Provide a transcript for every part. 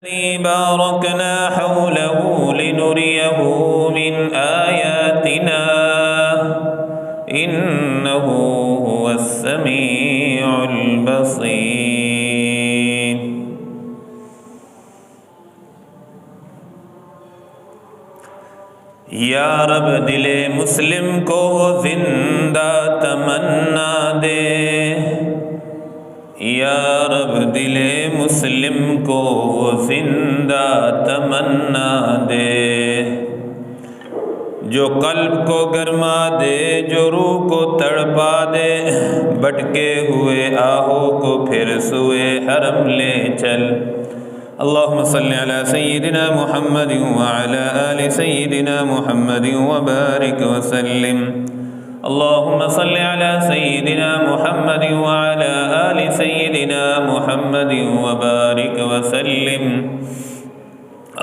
باركنا حوله لنريه من آياتنا إنه هو السميع البصير۔ یا رب دل مسلم کو زندہ تمنا دے، یا رب دل مسلم کو زندہ تمنا دے، جو قلب کو گرما دے، جو روح کو تڑپا دے، بھٹکے ہوئے آہو کو پھر سوئے حرم لے چل۔ اللہم صلی علی سیدنا محمد وعلی آل سیدنا محمد وبارک وسلم۔ اللہم صلی علی سیدنا محمد وعلی آل سیدنا محمد وبارک وسلم۔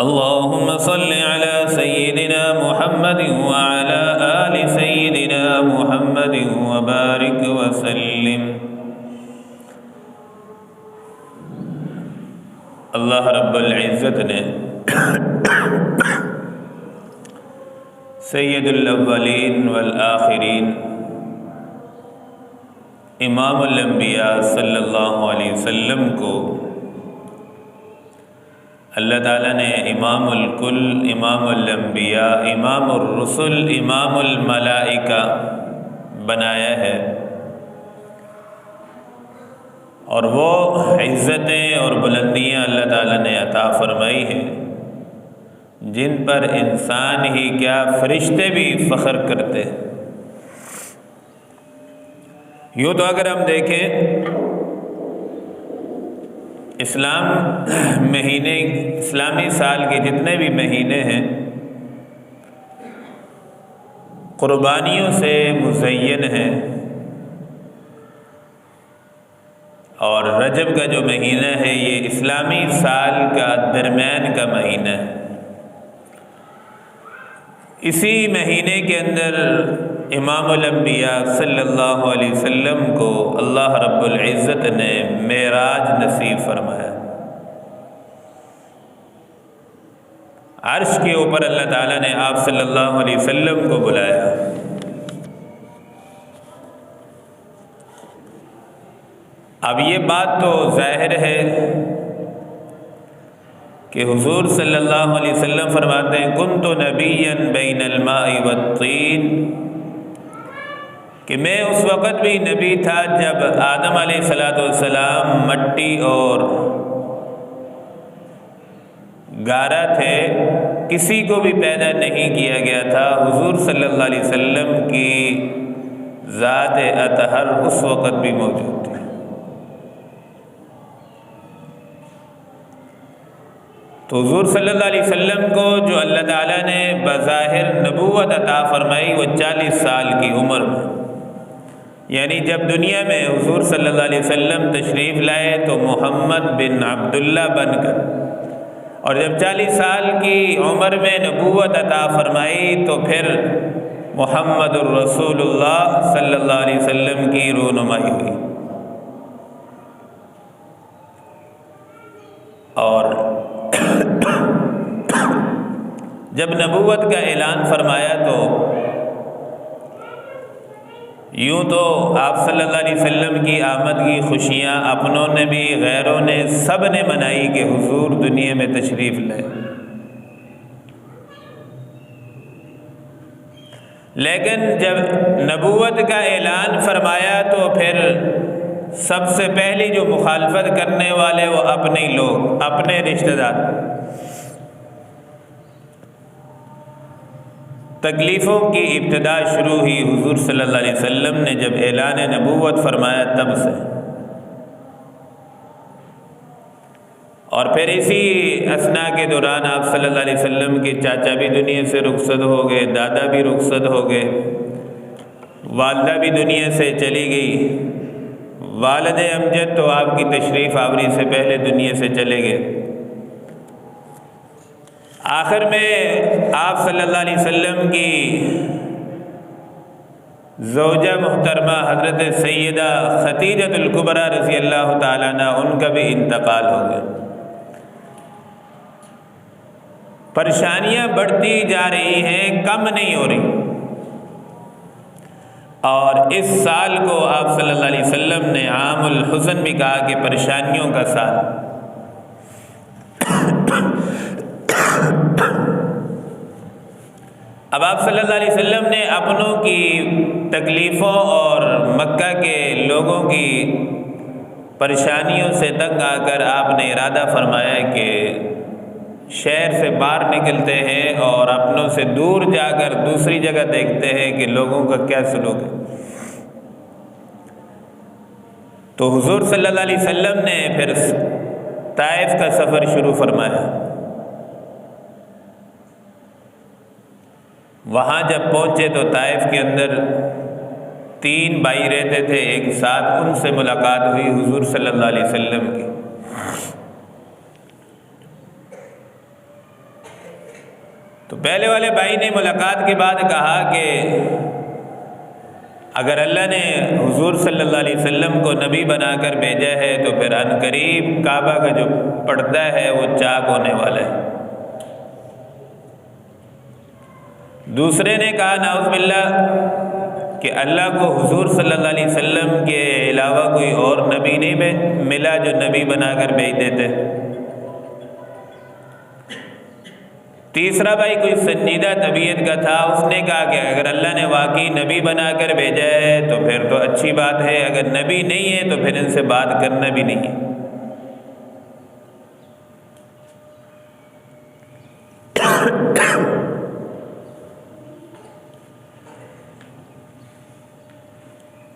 اللہم صلی علی سیدنا محمد وعلی آل سیدنا محمد وبارک وسلم۔ اللہ رب العزت نے سید الاولین والآخرین امام الانبیاء صلی اللہ علیہ وسلم کو اللہ تعالیٰ نے امام الکل، امام الانبیاء، امام الرسل، امام الملائکہ بنایا ہے، اور وہ عزتیں اور بلندیاں اللہ تعالیٰ نے عطا فرمائی ہیں جن پر انسان ہی کیا فرشتے بھی فخر کرتے ہیں۔ یوں تو اگر ہم دیکھیں اسلامی سال کے جتنے بھی مہینے ہیں قربانیوں سے مزین ہیں، اور رجب کا جو مہینہ ہے یہ اسلامی سال کا درمیان کا مہینہ ہے۔ اسی مہینے کے اندر امام الانبیاء صلی اللہ علیہ وسلم کو اللہ رب العزت نے معراج نصیب فرمایا۔ عرش کے اوپر اللہ تعالیٰ نے آپ صلی اللہ علیہ وسلم کو بلایا۔ اب یہ بات تو ظاہر ہے کہ حضور صلی اللہ علیہ وسلم فرماتے ہیں کنت نبیا بین الماء والطین، کہ میں اس وقت بھی نبی تھا جب آدم علیہ السلام مٹی اور گارا تھے، کسی کو بھی پیدا نہیں کیا گیا تھا۔ حضور صلی اللہ علیہ وسلم کی ذات اطہر اس وقت بھی موجود تھی۔ تو حضور صلی اللہ علیہ وسلم کو جو اللہ تعالیٰ نے بظاہر نبوت عطا فرمائی وہ 40 سال کی عمر میں، یعنی جب دنیا میں حضور صلی اللہ علیہ وسلم تشریف لائے تو محمد بن عبداللہ بن کر، اور جب 40 سال کی عمر میں نبوت عطا فرمائی تو پھر محمد الرسول اللہ صلی اللہ علیہ وسلم کی رونمائی ہوئی۔ اور جب نبوت کا اعلان فرمایا تو یوں تو آپ صلی اللہ علیہ وسلم کی آمد کی خوشیاں اپنوں نے بھی، غیروں نے، سب نے منائی کہ حضور دنیا میں تشریف لائے، لیکن جب نبوت کا اعلان فرمایا تو پھر سب سے پہلی جو مخالفت کرنے والے وہ اپنے لوگ، اپنے رشتہ دار۔ تکلیفوں کی ابتدا شروع ہوئی حضور صلی اللہ علیہ وسلم نے جب اعلان نبوت فرمایا تب سے، اور پھر اسی اثناء کے دوران آپ صلی اللہ علیہ وسلم کے چاچا بھی دنیا سے رخصت ہو گئے، دادا بھی رخصت ہو گئے، والدہ بھی دنیا سے چلی گئی، والد امجد تو آپ کی تشریف آوری سے پہلے دنیا سے چلے گئے۔ آخر میں آپ صلی اللہ علیہ وسلم کی زوجہ محترمہ حضرت سیدہ خدیجہ الکبریٰ رضی اللہ تعالیٰ عنہ ان کا بھی انتقال ہو گیا۔ پریشانیاں بڑھتی جا رہی ہیں، کم نہیں ہو رہی۔ اور اس سال کو آپ صلی اللہ علیہ وسلم نے عام الحزن بھی کہا کہ پریشانیوں کا سال۔ اب آپ صلی اللہ علیہ وسلم نے اپنوں کی تکلیفوں اور مکہ کے لوگوں کی پریشانیوں سے تنگ آ کر آپ نے ارادہ فرمایا کہ شہر سے باہر نکلتے ہیں اور اپنوں سے دور جا کر دوسری جگہ دیکھتے ہیں کہ لوگوں کا کیا سلوک ہے۔ تو حضور صلی اللہ علیہ وسلم نے پھر طائف کا سفر شروع فرمایا۔ وہاں جب پہنچے تو طائف کے اندر 3 بھائی رہتے تھے ایک ساتھ، ان سے ملاقات ہوئی حضور صلی اللہ علیہ وسلم کی۔ تو پہلے والے بھائی نے ملاقات کے بعد کہا کہ اگر اللہ نے حضور صلی اللہ علیہ وسلم کو نبی بنا کر بھیجا ہے تو پھر ان قریب کعبہ کا جو پردہ ہے وہ چاک ہونے والا ہے۔ دوسرے نے کہا نعوذ باللہ کہ اللہ کو حضور صلی اللہ علیہ وسلم کے علاوہ کوئی اور نبی نہیں ملا جو نبی بنا کر بھیج دیتے۔ تیسرا بھائی کوئی سنجیدہ طبیعت کا تھا، اس نے کہا کہ اگر اللہ نے واقعی نبی بنا کر بھیجا ہے تو پھر تو اچھی بات ہے، اگر نبی نہیں ہے تو پھر ان سے بات کرنا بھی نہیں ہے۔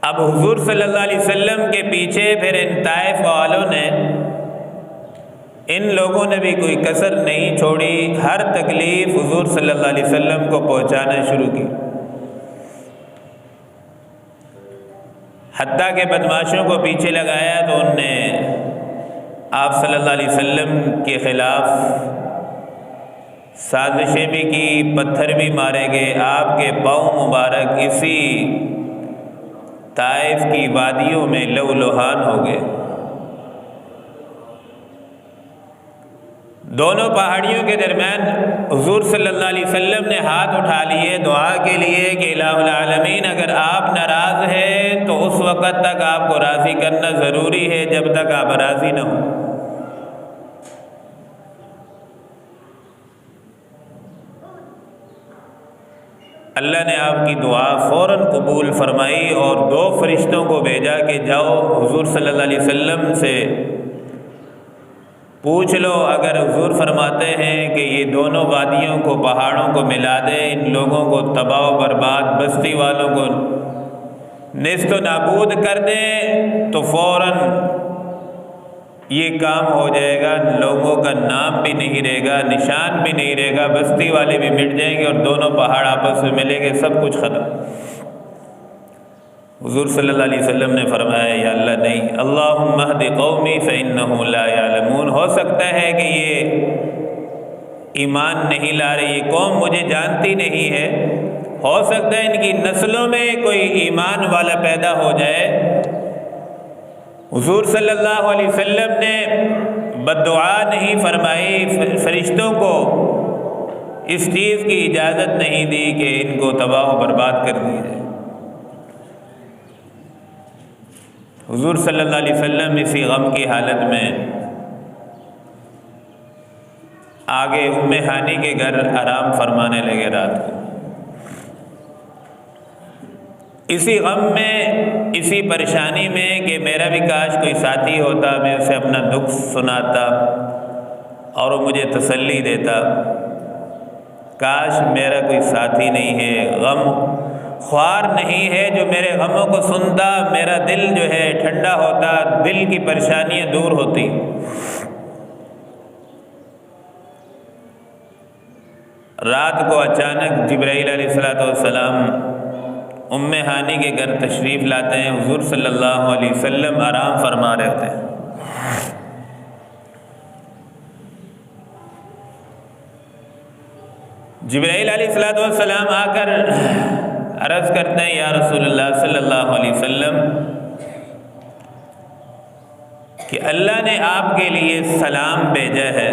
اب حضور صلی اللہ علیہ وسلم کے پیچھے پھر ان طائف والوں نے، ان لوگوں نے بھی کوئی کسر نہیں چھوڑی، ہر تکلیف حضور صلی اللہ علیہ وسلم کو پہنچانا شروع کی، حتیٰ کہ بدماشوں کو پیچھے لگایا تو ان نے آپ صلی اللہ علیہ وسلم کے خلاف سازشیں بھی کی، پتھر بھی مارے گئے، آپ کے پاؤں مبارک اسی طائف کی وادیوں میں لہولہان ہو گئے۔ دونوں پہاڑیوں کے درمیان حضور صلی اللہ علیہ وسلم نے ہاتھ اٹھا لیے دعا کے لیے کہ الہ العالمین اگر آپ ناراض ہیں تو اس وقت تک آپ کو راضی کرنا ضروری ہے جب تک آپ راضی نہ ہوں۔ اللہ نے آپ کی دعا فوراً قبول فرمائی اور 2 فرشتوں کو بھیجا کہ جاؤ حضور صلی اللہ علیہ وسلم سے پوچھ لو، اگر حضور فرماتے ہیں کہ یہ دونوں وادیوں کو پہاڑوں کو ملا دے، ان لوگوں کو تباہ و برباد، بستی والوں کو نیست و نابود کر دیں تو فوراً یہ کام ہو جائے گا، لوگوں کا نام بھی نہیں رہے گا، نشان بھی نہیں رہے گا، بستی والے بھی مٹ جائیں گے اور دونوں پہاڑ آپس میں ملیں گے، سب کچھ ختم۔ حضور صلی اللہ علیہ وسلم نے فرمایا یا اللہ نہیں، اللہم اہد قومی فإنہم لا یعلمون، ہو سکتا ہے کہ یہ ایمان نہیں لا رہی، یہ قوم مجھے جانتی نہیں ہے، ہو سکتا ہے ان کی نسلوں میں کوئی ایمان والا پیدا ہو جائے۔ حضور صلی اللہ علیہ وسلم نے بددعا نہیں فرمائی، فرشتوں کو اس چیز کی اجازت نہیں دی کہ ان کو تباہ و برباد کر دی جائے۔ حضور صلی اللہ علیہ وسلم اسی غم کی حالت میں آگے ام ہانی کے گھر آرام فرمانے لگے رات کو۔ اسی غم میں، اسی پریشانی میں کہ میرا بھی کاش کوئی ساتھی ہوتا، میں اسے اپنا دکھ سناتا اور وہ مجھے تسلی دیتا، کاش میرا کوئی ساتھی نہیں ہے، غم خوار نہیں ہے جو میرے غموں کو سنتا، میرا دل جو ہے ٹھنڈا ہوتا، دل کی پریشانیاں دور ہوتی۔ رات کو اچانک جبرائیل علیہ السلام ام ہانی کے گھر تشریف لاتے ہیں، حضور صلی اللہ علیہ وسلم آرام فرما رہے ہوتے ہیں۔ جبرائیل علیہ السلام آ کر عرض کرتے ہیں یا رسول اللہ صلی اللہ علیہ وسلم کہ اللہ نے آپ کے لیے سلام بھیجا ہے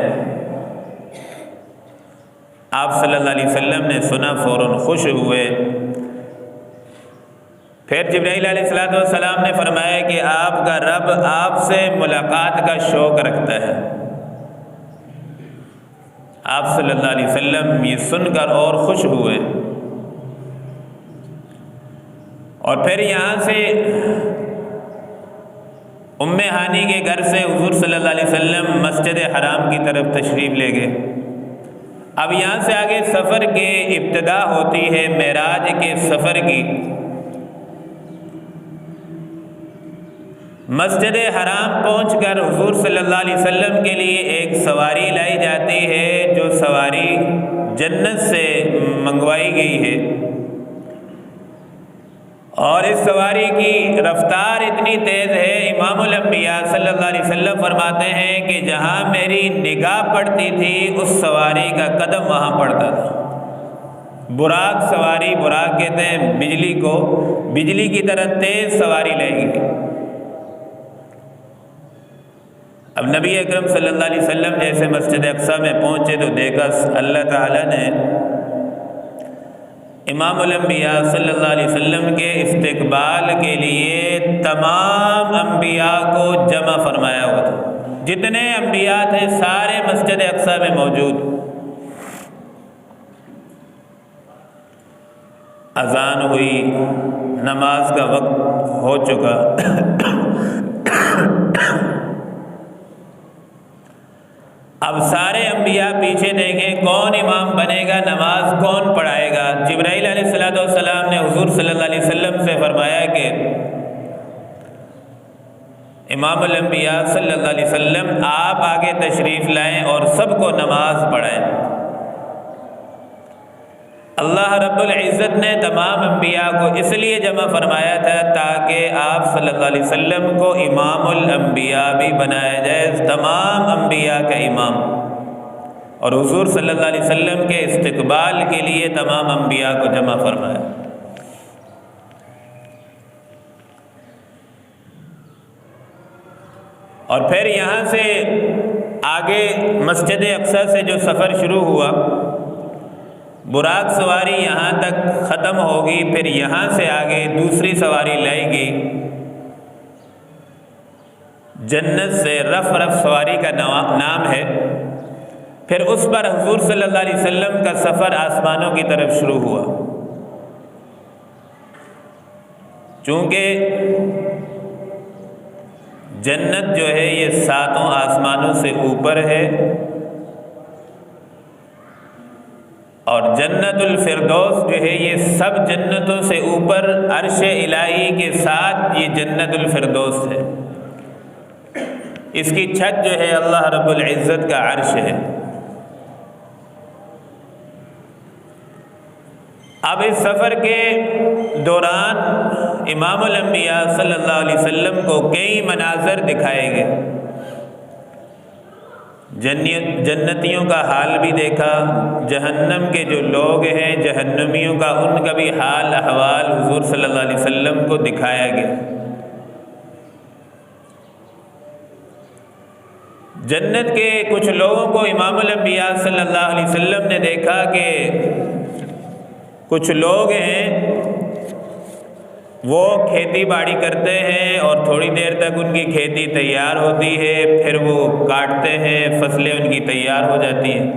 آپ صلی اللہ علیہ وسلم نے سنا فوراً خوش ہوئے۔ پھر جبرائیل علیہ السلام نے فرمایا کہ آپ کا رب آپ سے ملاقات کا شوق رکھتا ہے۔ آپ صلی اللہ علیہ وسلم یہ سن کر اور خوش ہوئے، اور پھر یہاں سے ام ہانی کے گھر سے حضور صلی اللہ علیہ وسلم مسجد حرام کی طرف تشریف لے گئے۔ اب یہاں سے آگے سفر کے ابتدا ہوتی ہے معراج کے سفر کی۔ مسجد حرام پہنچ کر حضور صلی اللہ علیہ وسلم کے لیے ایک سواری لائی جاتی ہے، جو سواری جنت سے منگوائی گئی ہے، اور اس سواری کی رفتار اتنی تیز ہے، امام الانبیاء صلی اللہ علیہ وسلم فرماتے ہیں کہ جہاں میری نگاہ پڑتی تھی اس سواری کا قدم وہاں پڑتا تھا۔ براق سواری، براق کہتے ہیں بجلی کو، بجلی کی طرح تیز سواری لے گئی۔ اب نبی اکرم صلی اللہ علیہ وسلم جیسے مسجد اقصی میں پہنچے تو دیکھا اللہ تعالیٰ نے امام الانبیاء صلی اللہ علیہ وسلم کے استقبال کے لیے تمام انبیاء کو جمع فرمایا ہوا تھا۔ جتنے انبیاء تھے سارے مسجد اقصی میں موجود۔ اذان ہوئی، نماز کا وقت ہو چکا۔ اب سارے انبیاء پیچھے دیکھیں کون امام بنے گا، نماز کون پڑھائے گا۔ جبرائیل علیہ السلام نے حضور صلی اللہ علیہ وسلم سے فرمایا کہ امام الانبیاء صلی اللہ علیہ وسلم آپ آگے تشریف لائیں اور سب کو نماز پڑھائیں۔ اللہ رب العزت نے تمام انبیاء کو اس لیے جمع فرمایا تھا تاکہ آپ صلی اللہ علیہ وسلم کو امام الانبیاء بھی بنایا جائے، تمام انبیاء کا امام، اور حضور صلی اللہ علیہ وسلم کے استقبال کے لیے تمام انبیاء کو جمع فرمایا۔ اور پھر یہاں سے آگے مسجد اقصی سے جو سفر شروع ہوا، براق سواری یہاں تک ختم ہوگی، پھر یہاں سے آگے دوسری سواری لائی گئی، جنت سے رف سواری کا نام ہے۔ پھر اس پر حضور صلی اللہ علیہ وسلم کا سفر آسمانوں کی طرف شروع ہوا۔ چونکہ جنت جو ہے یہ 7 آسمانوں سے اوپر ہے، اور جنت الفردوس جو ہے یہ سب جنتوں سے اوپر عرش الہی کے ساتھ یہ جنت الفردوس ہے۔ اس کی چھت جو ہے اللہ رب العزت کا عرش ہے۔ اب اس سفر کے دوران امام الانبیاء صلی اللہ علیہ وسلم کو کئی مناظر دکھائے گئے۔ جنتیوں کا حال بھی دیکھا، جہنم کے جو لوگ ہیں جہنمیوں کا، ان کا بھی حال احوال حضور صلی اللہ علیہ وسلم کو دکھایا گیا۔ جنت کے کچھ لوگوں کو امام الانبیاء صلی اللہ علیہ وسلم نے دیکھا کہ کچھ لوگ ہیں وہ کھیتی باڑی کرتے ہیں اور تھوڑی دیر تک ان کی کھیتی تیار ہوتی ہے، پھر وہ کاٹتے ہیں، فصلیں ان کی تیار ہو جاتی ہیں۔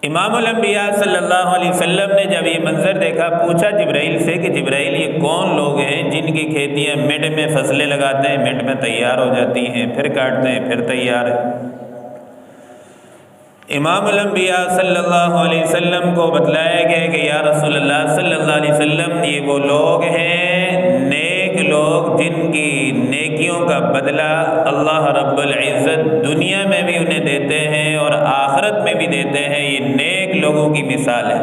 امام الانبیاء صلی اللہ علیہ وسلم نے جب یہ منظر دیکھا پوچھا جبرائیل سے کہ جبرائیل یہ کون لوگ ہیں جن کی کھیتیاں منٹ میں فصلیں لگاتے ہیں، منٹ میں تیار ہو جاتی ہیں، پھر کاٹتے ہیں، پھر تیار ہے۔ امام الانبیاء صلی اللہ علیہ وسلم کو بتلایا گیا کہ یا رسول اللہ صلی اللہ علیہ وسلم یہ وہ لوگ ہیں نیک لوگ جن کی نیکیوں کا بدلہ اللہ رب العزت دنیا میں بھی انہیں دیتے ہیں اور آخرت میں بھی دیتے ہیں۔ یہ نیک لوگوں کی مثال ہے۔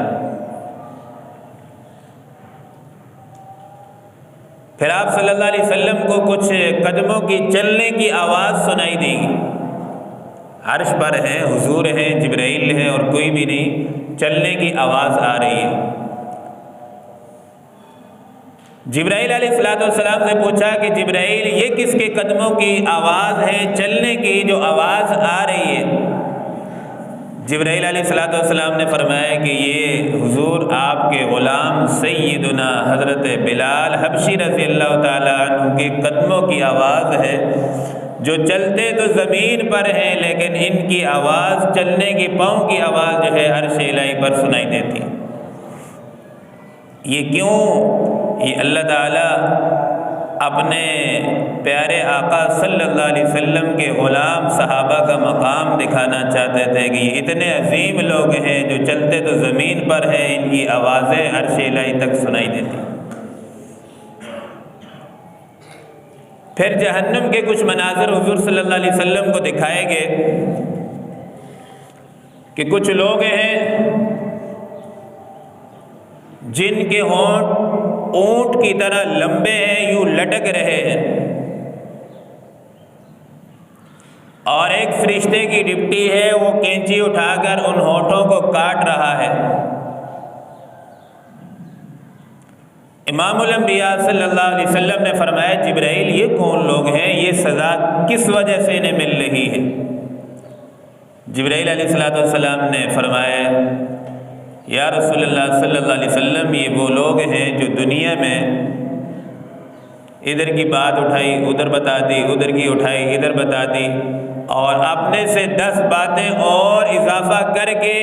پھر آپ صلی اللہ علیہ وسلم کو کچھ قدموں کی چلنے کی آواز سنائی دے گی۔ عرش پر ہیں، حضور ہیں، جبرائیل ہیں اور کوئی بھی نہیں، چلنے کی آواز آ رہی ہے۔ جبرائیل علیہ السلام سے پوچھا کہ جبرائیل یہ کس کے قدموں کی آواز ہے چلنے کی جو آواز آ رہی ہے؟ جبرائیل علیہ السلام نے فرمایا کہ یہ حضور آپ کے غلام سیدنا حضرت بلال حبشی رضی اللہ تعالیٰ عنہ کے قدموں کی آواز ہے، جو چلتے تو زمین پر ہیں لیکن ان کی آواز، چلنے کی پاؤں کی آواز جو ہے عرش الہی پر سنائی دیتی ہے۔ یہ کیوں؟ یہ اللہ تعالیٰ اپنے پیارے آقا صلی اللہ علیہ وسلم کے غلام صحابہ کا مقام دکھانا چاہتے تھے کہ یہ اتنے عظیم لوگ ہیں جو چلتے تو زمین پر ہیں، ان کی آوازیں عرش الہی تک سنائی دیتی۔ پھر جہنم کے کچھ مناظر حضور صلی اللہ علیہ وسلم کو دکھائے گئے کہ کچھ لوگ ہیں جن کے ہونٹ اونٹ کی طرح لمبے ہیں، یوں لٹک رہے ہیں، اور ایک فرشتے کی ڈپٹی ہے، وہ کینچی اٹھا کر ان ہونٹوں کو کاٹ رہا ہے۔ امام الانبیاء صلی اللہ علیہ وسلم نے فرمایا جبرائیل یہ کون لوگ ہیں، یہ سزا کس وجہ سے انہیں مل رہی ہے؟ جبرائیل علیہ السلام نے فرمایا یا رسول اللہ صلی اللہ علیہ وسلم یہ وہ لوگ ہیں جو دنیا میں ادھر کی بات اٹھائی ادھر بتا دی، ادھر کی اٹھائی ادھر بتا دی، اور اپنے سے 10 باتیں اور اضافہ کر کے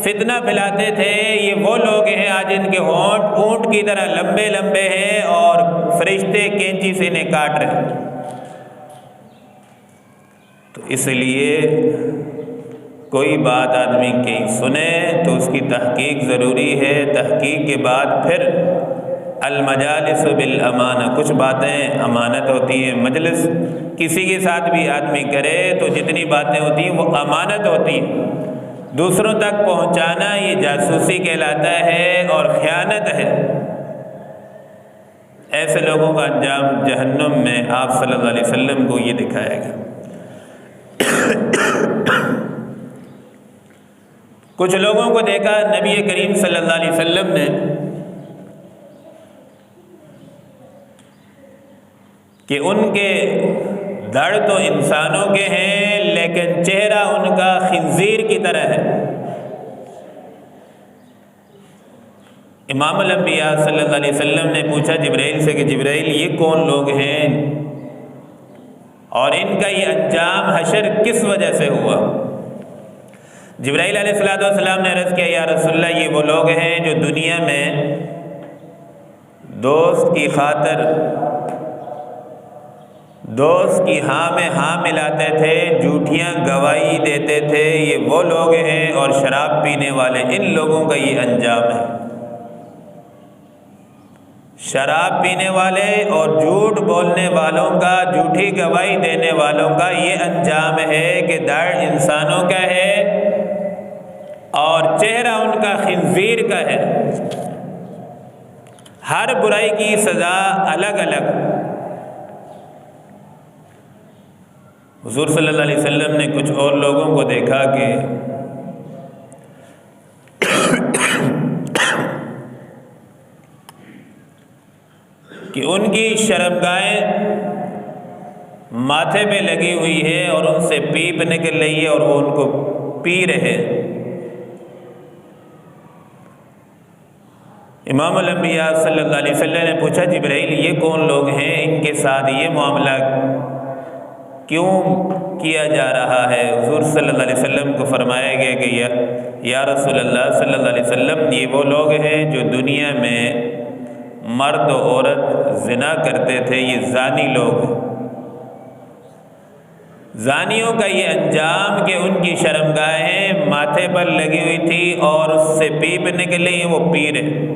فتنہ پھیلاتے تھے۔ یہ وہ لوگ ہیں آج ان کے ہونٹ اونٹ کی طرح لمبے لمبے ہیں اور فرشتے کینچی سے انہیں کاٹ رہے ہیں۔ تو اس لیے کوئی بات آدمی کی سنے تو اس کی تحقیق ضروری ہے۔ تحقیق کے بعد پھر المجالس بالامانہ، کچھ باتیں امانت ہوتی ہیں، مجلس کسی کے ساتھ بھی آدمی کرے تو جتنی باتیں ہوتی ہیں وہ امانت ہوتی ہیں، دوسروں تک پہنچانا یہ جاسوسی کہلاتا ہے اور خیانت ہے۔ ایسے لوگوں کا انجام جہنم میں آپ صلی اللہ علیہ وسلم کو یہ دکھایا گیا۔ کچھ لوگوں کو دیکھا نبی کریم صلی اللہ علیہ وسلم نے کہ ان کے دڑ تو انسانوں کے ہیں لیکن چہرہ ان کا خنزیر کی طرح ہے۔ امام الانبیاء صلی اللہ علیہ وسلم نے پوچھا جبرائیل سے کہ جبرائیل یہ کون لوگ ہیں اور ان کا یہ انجام حشر کس وجہ سے ہوا؟ جبرائیل علیہ السلام نے عرض کیا یا رسول اللہ یہ وہ لوگ ہیں جو دنیا میں دوست کی خاطر دوست کی ہاں میں ہاں ملاتے تھے، جھوٹیاں گواہی دیتے تھے، یہ وہ لوگ ہیں، اور شراب پینے والے ان لوگوں کا یہ انجام ہے۔ شراب پینے والے اور جھوٹ بولنے والوں کا، جھوٹی گواہی دینے والوں کا یہ انجام ہے کہ دڑ انسانوں کا ہے اور چہرہ ان کا خنزیر کا ہے۔ ہر برائی کی سزا الگ الگ۔ حضور صلی اللہ علیہ وسلم نے کچھ اور لوگوں کو دیکھا کہ ان کی شرمگاہیں ماتھے پہ لگی ہوئی ہے اور ان سے پیپ نکل رہی ہے اور وہ ان کو پی رہے۔ امام الانبیاء صلی اللہ علیہ وسلم نے پوچھا جبرائیل یہ کون لوگ ہیں، ان کے ساتھ یہ معاملہ کیوں کیا جا رہا ہے؟ حضور صلی اللہ علیہ وسلم کو فرمایا گیا کہ یا رسول اللہ صلی اللہ علیہ وسلم یہ وہ لوگ ہیں جو دنیا میں مرد و عورت زنا کرتے تھے، یہ زانی لوگ ہیں۔ زانیوں کا یہ انجام کہ ان کی شرمگاہیں ماتھے پر لگی ہوئی تھی اور اس سے پیپ نکلی وہ پی رہے۔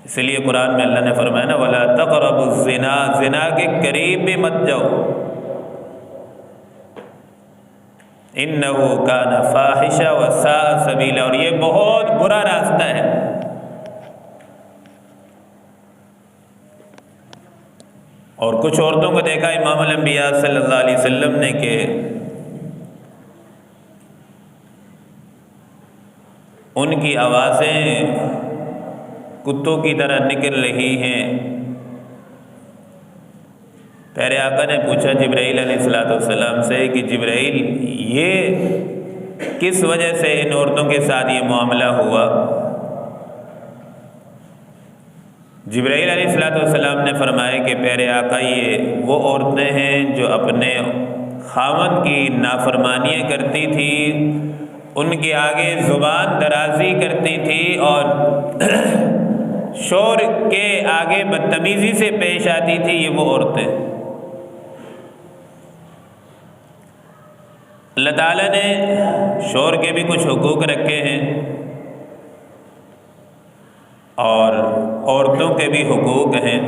اس لیے قرآن میں اللہ نے فرمایا نا وَلَا تَقْرَبُوا الزِّنَا، زنا کے قریب بھی مت جاؤ، إِنَّهُ كَانَ فَاحِشًا وَسَاءَ سَبِيلًا، اور یہ بہت برا راستہ ہے۔ اور کچھ عورتوں کو دیکھا امام الانبیاء صلی اللہ علیہ وسلم نے کہ ان کی آوازیں کتوں کی طرح نکل رہی ہیں۔ پیارے آقا نے پوچھا جبرائیل علیہ السلام سے کہ جبرائیل یہ کس وجہ سے ان عورتوں کے ساتھ یہ معاملہ ہوا؟ جبرائیل علیہ السلام نے فرمایا کہ پیارے آقا یہ وہ عورتیں ہیں جو اپنے خاوند کی نافرمانیاں کرتی تھی، ان کے آگے زبان درازی کرتی تھی اور شور کے آگے بدتمیزی سے پیش آتی تھی، یہ وہ عورتیں۔ اللہ تعالیٰ نے شور کے بھی کچھ حقوق رکھے ہیں اور عورتوں کے بھی حقوق ہیں۔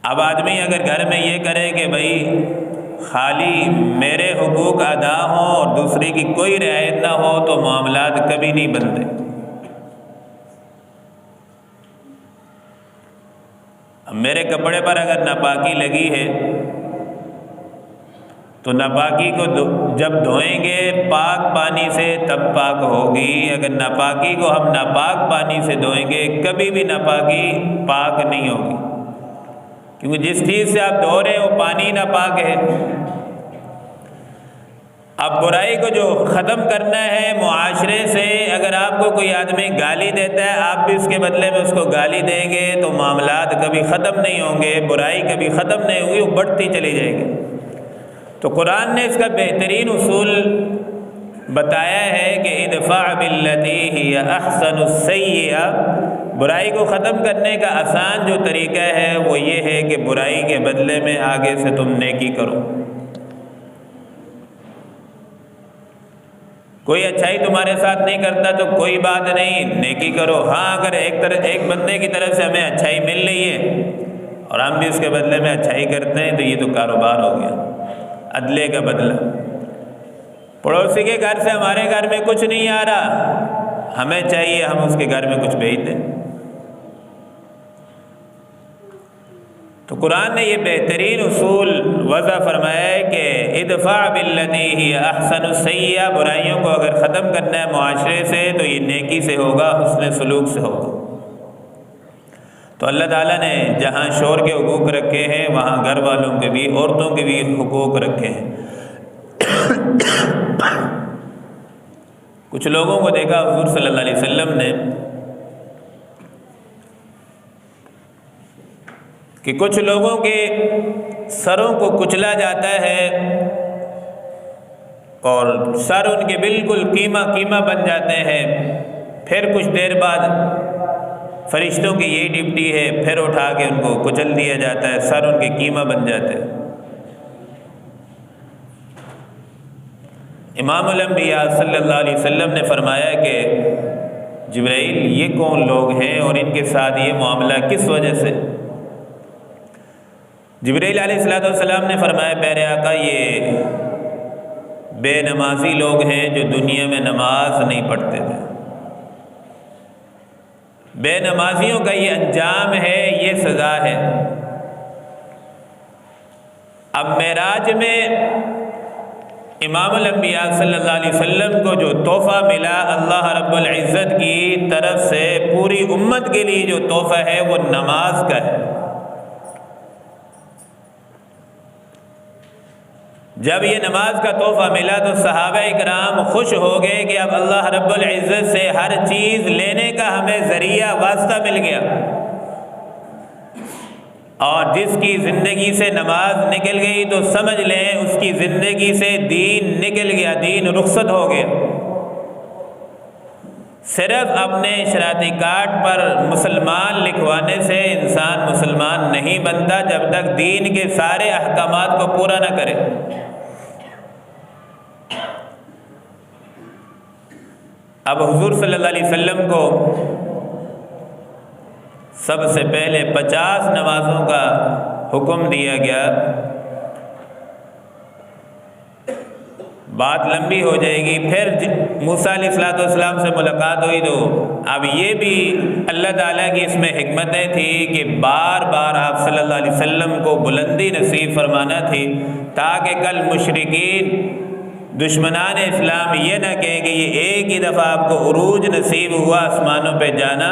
اب آدمی اگر گھر میں یہ کرے کہ بھئی خالی میرے حقوق ادا ہوں اور دوسری کی کوئی رعایت نہ ہو تو معاملات کبھی نہیں بنتے۔ اب میرے کپڑے پر اگر ناپاکی لگی ہے تو ناپاکی کو جب دھوئیں گے پاک پانی سے تب پاک ہوگی، اگر ناپاکی کو ہم ناپاک پانی سے دھوئیں گے کبھی بھی ناپاکی پاک نہیں ہوگی، کیونکہ جس چیز سے آپ دھو رہے ہیں وہ پانی ناپاک ہے۔ اب برائی کو جو ختم کرنا ہے معاشرے سے، اگر آپ کو کوئی آدمی گالی دیتا ہے آپ بھی اس کے بدلے میں اس کو گالی دیں گے تو معاملات کبھی ختم نہیں ہوں گے، برائی کبھی ختم نہیں ہوگی، وہ بڑھتی چلی جائے گی۔ تو قرآن نے اس کا بہترین اصول بتایا ہے کہ ادفع باللتی ہی احسن السیئہ، برائی کو ختم کرنے کا آسان جو طریقہ ہے وہ یہ ہے کہ برائی کے بدلے میں آگے سے تم نیکی کرو۔ کوئی اچھائی تمہارے ساتھ نہیں کرتا تو کوئی بات نہیں، نیکی کرو۔ ہاں اگر ایک بندے کی طرف سے ہمیں اچھائی مل رہی ہے اور ہم بھی اس کے بدلے میں اچھائی کرتے ہیں تو یہ تو کاروبار ہو گیا، عدلے کا بدلہ۔ پڑوسی کے گھر سے ہمارے گھر میں کچھ نہیں آ رہا، ہمیں چاہیے ہم اس کے گھر میں کچھ بھیج دیں۔ تو قرآن نے یہ بہترین اصول وضع فرمایا ہے کہ ادفع باللتی ہی احسن السیئہ، برائیوں کو اگر ختم کرنا ہے معاشرے سے تو یہ نیکی سے ہوگا، حسن سلوک سے ہوگا۔ تو اللہ تعالیٰ نے جہاں شور کے حقوق رکھے ہیں وہاں گھر والوں کے بھی، عورتوں کے بھی حقوق رکھے ہیں۔ کچھ لوگوں کو دیکھا حضور صلی اللہ علیہ وسلم نے کہ کچھ لوگوں کے سروں کو کچلا جاتا ہے اور سر ان کے بالکل قیمہ بن جاتے ہیں، پھر کچھ دیر بعد فرشتوں کی یہی ڈیوٹی ہے، پھر اٹھا کے ان کو کچل دیا جاتا ہے، سر ان کے قیمہ بن جاتے ہیں۔ امام الانبیاء صلی اللہ علیہ وسلم نے فرمایا کہ جبرائیل یہ کون لوگ ہیں اور ان کے ساتھ یہ معاملہ کس وجہ سے؟ جبرائیل علیہ السلام نے فرمایا پیارے آقا یہ بے نمازی لوگ ہیں جو دنیا میں نماز نہیں پڑھتے تھے۔ بے نمازیوں کا یہ انجام ہے، یہ سزا ہے۔ اب معراج میں امام الانبیاء صلی اللہ علیہ وسلم کو جو تحفہ ملا اللہ رب العزت کی طرف سے پوری امت کے لیے جو تحفہ ہے وہ نماز کا ہے۔ جب یہ نماز کا تحفہ ملا تو صحابہ اکرام خوش ہو گئے کہ اب اللہ رب العزت سے ہر چیز لینے کا ہمیں ذریعہ واسطہ مل گیا، اور جس کی زندگی سے نماز نکل گئی تو سمجھ لیں اس کی زندگی سے دین نکل گیا، دین رخصت ہو گیا۔ صرف اپنے شناختی کارڈ پر مسلمان لکھوانے سے انسان مسلمان نہیں بنتا جب تک دین کے سارے احکامات کو پورا نہ کرے۔ اب حضور صلی اللہ علیہ وسلم کو سب سے پہلے 50 نمازوں کا حکم دیا گیا۔ بات لمبی ہو جائے گی۔ پھر موسیٰ علیہ السلام سے ملاقات ہوئی تو اب یہ بھی اللہ تعالیٰ کی اس میں حکمتیں تھیں کہ بار بار آپ صلی اللہ علیہ وسلم کو بلندی نصیب فرمانا تھی تاکہ کل مشرکین دشمنان اسلام یہ نہ کہیں کہ یہ ایک ہی دفعہ آپ کو عروج نصیب ہوا آسمانوں پہ جانا،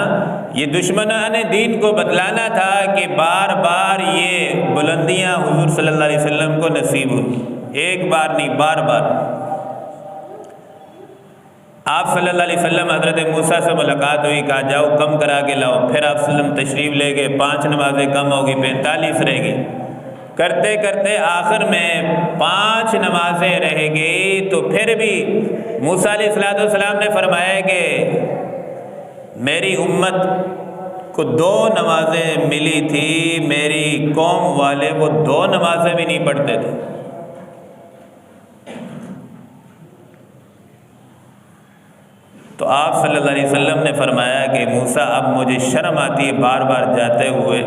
یہ دشمنان دین کو بتلانا تھا کہ بار بار یہ بلندیاں حضور صلی اللہ علیہ وسلم کو نصیب ہوئی، ایک بار نہیں بار بار۔ آپ صلی اللہ علیہ وسلم حضرت موسیٰ سے ملاقات ہوئی، کہا جاؤ کم کرا کے لاؤ، پھر آپ صلی اللہ علیہ وسلم تشریف لے گئے، 5 نمازیں کم ہوگی، 45 رہ گئی، کرتے کرتے آخر میں 5 نمازیں رہ گئی۔ تو پھر بھی موسیٰ علیہ السلام نے فرمایا کہ میری امت کو 2 نمازیں ملی تھی، میری قوم والے وہ 2 نمازیں بھی نہیں پڑھتے تھے۔ تو آپ صلی اللہ علیہ وسلم نے فرمایا کہ موسیٰ اب مجھے شرم آتی ہے بار بار جاتے ہوئے۔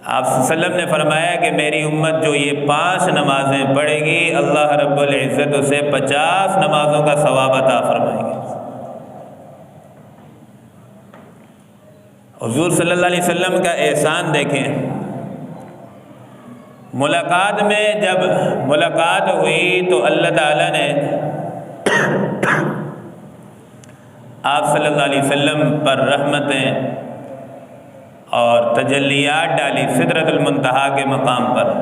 آپ صلی اللہ علیہ وسلم نے فرمایا کہ میری امت جو یہ 5 نمازیں پڑھے گی، اللہ رب العزت اسے 50 نمازوں کا ثواب عطا فرمائیں گے۔ حضور صلی اللہ علیہ وسلم کا احسان دیکھیں، ملاقات میں جب ملاقات ہوئی تو اللہ تعالیٰ نے آپ صلی اللہ علیہ وسلم پر رحمتیں اور تجلیات ڈالی سدرۃ المنتہا کے مقام پر۔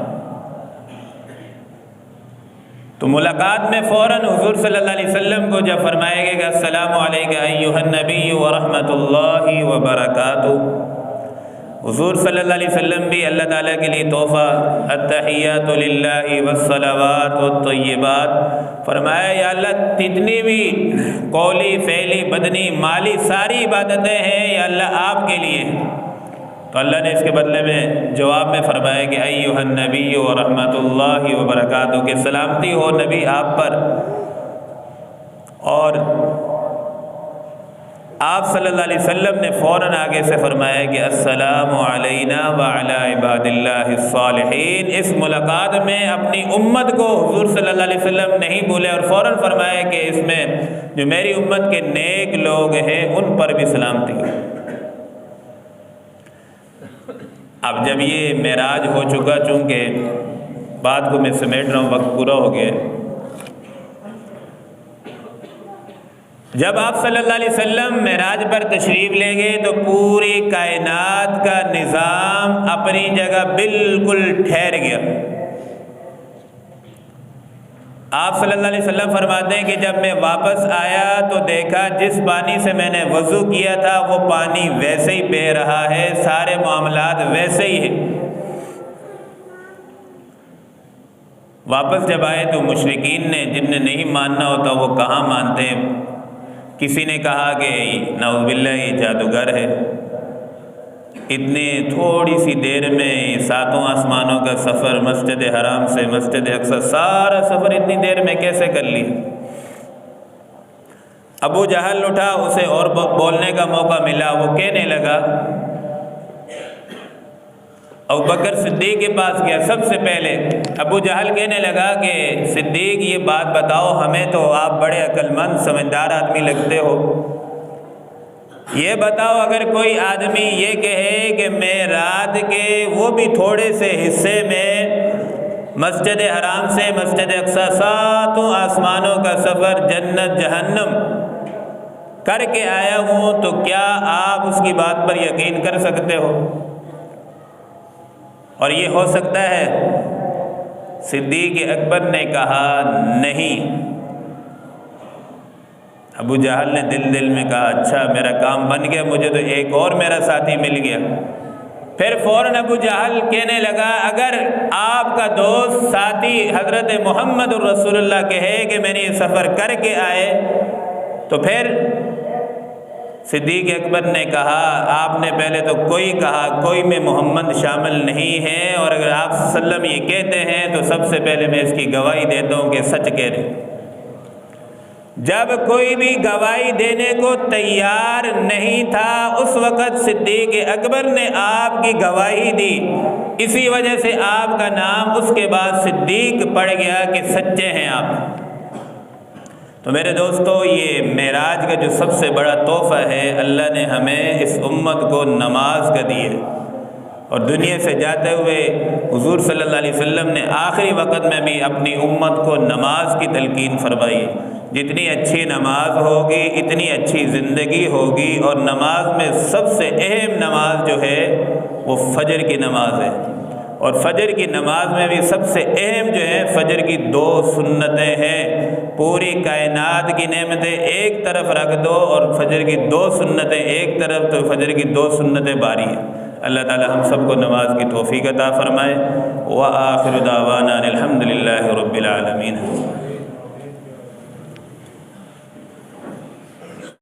تو ملاقات میں فوراً حضور صلی اللہ علیہ وسلم کو جب فرمایا گیا کہ السلام علیک ایھا النبی ورحمۃ اللہ وبرکاتہ، حضور صلی اللہ علیہ وسلم بھی اللہ تعالیٰ کے لیے تحفہ التحیات للہ والصلوات والطیبات، فرمایا یا اللہ جتنی بھی قولی فعلی بدنی مالی ساری عبادتیں ہیں یا اللہ آپ کے لیے۔ تو اللہ نے اس کے بدلے میں جواب میں فرمایا کہ ایھا النبی ورحمۃ اللہ وبرکاتہ، کہ سلامتی ہو نبی آپ پر، اور آپ صلی اللہ علیہ وسلم نے فوراً آگے سے فرمایا کہ السلام علینا وعلی عباد اللہ الصالحین۔ اس ملاقات میں اپنی امت کو حضور صلی اللہ علیہ وسلم نہیں بھولے اور فوراً فرمایا کہ اس میں جو میری امت کے نیک لوگ ہیں ان پر بھی سلامتی ہو۔ اب جب یہ معراج ہو چکا، چونکہ بات کو میں سمیٹ رہا ہوں، وقت پورا ہو گیا، جب آپ صلی اللہ علیہ وسلم معراج پر تشریف لے گئے تو پوری کائنات کا نظام اپنی جگہ بالکل ٹھہر گیا۔ آپ صلی اللہ علیہ وسلم فرماتے ہیں کہ جب میں واپس آیا تو دیکھا جس پانی سے میں نے وضو کیا تھا وہ پانی ویسے ہی بہہ رہا ہے، سارے معاملات ویسے ہی ہیں۔ واپس جب آئے تو مشرکین نے، جن نے نہیں ماننا ہوتا وہ کہاں مانتے ہیں، کسی نے کہا کہ نعوذ باللہ یہ جادوگر ہے، اتنی تھوڑی سی دیر میں 7 آسمانوں کا سفر مسجد حرام سے مسجد اقصی، سارا سفر اتنی دیر میں کیسے کر لیا۔ ابو جہل اٹھا، اسے اور بولنے کا موقع ملا، وہ کہنے لگا، ابو بکر صدیق کے پاس گیا سب سے پہلے۔ ابو جہل کہنے لگا کہ صدیق یہ بات بتاؤ ہمیں، تو آپ بڑے عقل مند سمجھدار آدمی لگتے ہو، یہ بتاؤ اگر کوئی آدمی یہ کہے کہ میں رات کے وہ بھی تھوڑے سے حصے میں مسجد حرام سے مسجد اقصی 7 آسمانوں کا سفر جنت جہنم کر کے آیا ہوں، تو کیا آپ اس کی بات پر یقین کر سکتے ہو؟ اور یہ ہو سکتا ہے؟ صدیق اکبر نے کہا نہیں۔ ابو جہل نے دل میں کہا اچھا میرا کام بن گیا، مجھے تو ایک اور میرا ساتھی مل گیا۔ پھر فوراً ابو جہل کہنے لگا اگر آپ کا دوست ساتھی حضرت محمد الرسول اللہ کہے کہ میں نے یہ سفر کر کے آئے تو پھر؟ صدیق اکبر نے کہا آپ نے پہلے تو کوئی میں محمد شامل نہیں ہے، اور اگر آپ صلی اللہ علیہ وسلم یہ کہتے ہیں تو سب سے پہلے میں اس کی گواہی دیتا ہوں کہ سچ کہہ رہے۔ جب کوئی بھی گواہی دینے کو تیار نہیں تھا اس وقت صدیق اکبر نے آپ کی گواہی دی، اسی وجہ سے آپ کا نام اس کے بعد صدیق پڑ گیا کہ سچے ہیں آپ۔ تو میرے دوستو، یہ معراج کا جو سب سے بڑا تحفہ ہے، اللہ نے ہمیں اس امت کو نماز کا دی ہے۔ اور دنیا سے جاتے ہوئے حضور صلی اللہ علیہ وسلم نے آخری وقت میں بھی اپنی امت کو نماز کی تلقین فرمائی۔ جتنی اچھی نماز ہوگی اتنی اچھی زندگی ہوگی، اور نماز میں سب سے اہم نماز جو ہے وہ فجر کی نماز ہے، اور فجر کی نماز میں بھی سب سے اہم جو ہے فجر کی 2 سنتیں ہیں۔ پوری کائنات کی نعمتیں ایک طرف رکھ دو اور فجر کی 2 سنتیں ایک طرف، تو فجر کی 2 سنتیں باری ہیں۔ اللہ تعالی ہم سب کو نماز کی توفیق عطا فرمائے۔ وآخر دعوانا الحمد للہ رب العالمین۔